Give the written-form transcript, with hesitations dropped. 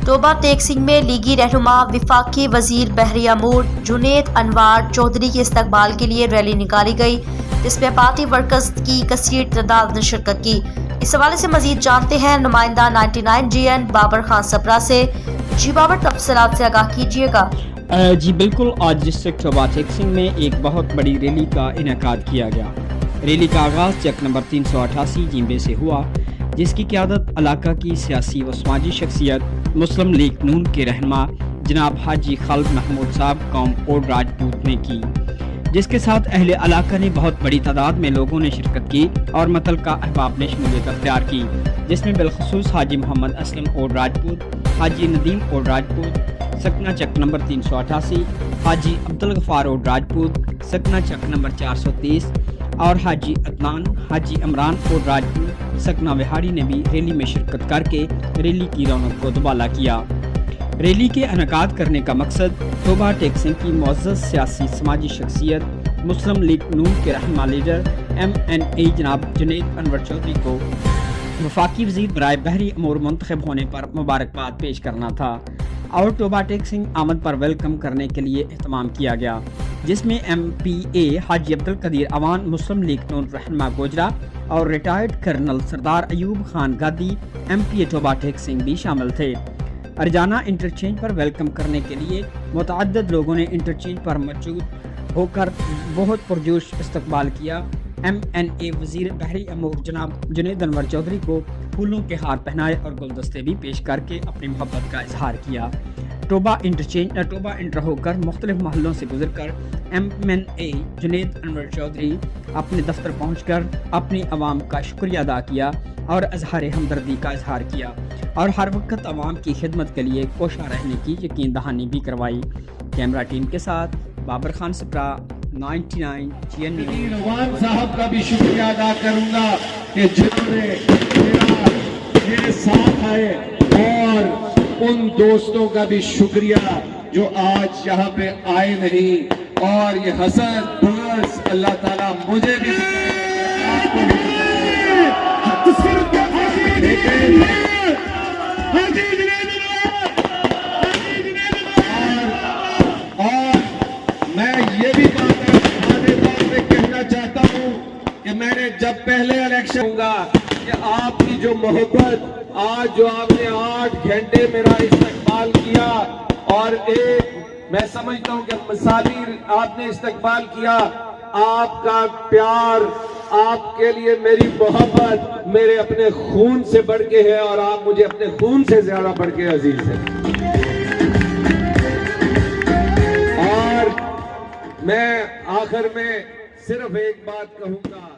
Toba take Singh में लीगी रहनुमा विफाकी वजीर बहरी अमूर जुनेद अनवार चौधरी के इस्तकबाल के लिए रैली निकाली गई, जिसमें पार्टी वर्कर्स की कसीर तादाद ने शिरकत की। इस हवाले से मजीद जानते हैं नुमाइंदा 99 GN बाबर खान सपरा से। जी बाबर, तफसीलात से आगाह कीजिएगा। जी बिल्कुल, आज डिस्ट्रिक्ट टोबा टेक सिंह में एक बहुत बड़ी रैली का इनेकाद किया गया। रैली का आगाज़ चक नंबर 388 जिम्बे से हुआ, जिसकी क़यादत इलाका की सियासी व समाजी शख्सियत मुस्लिम लीग नून के रहनुमा जनाब हाजी खालिद महमूद साहब कौम और राजपूत ने की, जिसके साथ अहले इलाका ने बहुत बड़ी तादाद में लोगों ने शिरकत की और मुतल्लिका अहबाब ने शमूलियत अख्तियार की, जिसमें बिलखसूस हाजी मोहम्मद असलम और राजपूत, हाजी नदीम और राजपूत सकना चक नंबर 388, हाजी अब्दुल गफार और राजपूत सकना चक नंबर 430 और हाजी अदनान, हाजी इमरान और राजपूत सकना विहाड़ी ने भी रैली में शिरकत करके रैली की रौनक को दुबाला किया। रैली के इनेकाद करने का मकसद टोबा टेक सिंह की मुअज़्ज़ज़ सियासी समाजी शख्सियत मुस्लिम लीग नून के रहनुमा लीडर MNA जनाब जुनेद अनवर चौधरी को वफाकी वज़ीर बराए बहरी अमूर मुंतखब होने पर मुबारकबाद पेश करना था और टोबा टेक सिंह आमद पर वेलकम करने के लिए एहतमाम किया गया, जिसमें MPA हाजी अब्दुल कदीर अवान मुस्लिम लीग नून रहनुमा गोजरा और रिटायर्ड कर्नल सरदार अयूब खान गादी MPA टोबा टेक सिंह भी शामिल थे। अरजाना इंटरचेंज पर वेलकम करने के लिए मुतअद्दिद लोगों ने इंटरचेंज पर मौजूद होकर बहुत पुरजोश इस्तकबाल किया। MNA वजीर बहरी अमूर जनाब जुनेद अनवर चौधरी को फूलों के हार पहनाए और गुलदस्ते भी पेश करके अपनी मोहब्बत का इजहार किया। टोबा इंटर होकर मुख्तलिफ महलों से गुजरकर MNA जुनेद अनवर चौधरी अपने दफ्तर पहुंचकर अपनी आवाम का शुक्रिया अदा किया और इजहार हमदर्दी का इजहार किया और हर वक्त आवाम की खिदमत के लिए कोशा रहने की यकीन दहानी भी करवाई। कैमरा टीम के साथ बाबर खान सपरा, 99 GN। रवान साहब का भी शुक्रिया अदा करूंगा कि जिन्होंने मेरे साथ आए, और उन दोस्तों का भी शुक्रिया जो आज यहाँ पे आए नहीं, और ये हसन बस अल्लाह ताला मुझे भी और मैं ये भी कहना चाहता हूँ कि मैंने जब पहले इलेक्शन होगा कि आपकी जो मोहब्बत, आज जो आपने 8 घंटे मेरा इस्तकबाल किया और एक मैं समझता हूँ कि मिसाली आपने इस्तकबाल किया, आपका प्यार, आपके लिए मेरी मोहब्बत मेरे अपने खून से बढ़ के है और आप मुझे अपने खून से ज्यादा बढ़ के अजीज है। और मैं आखिर में सिर्फ एक बात कहूंगा।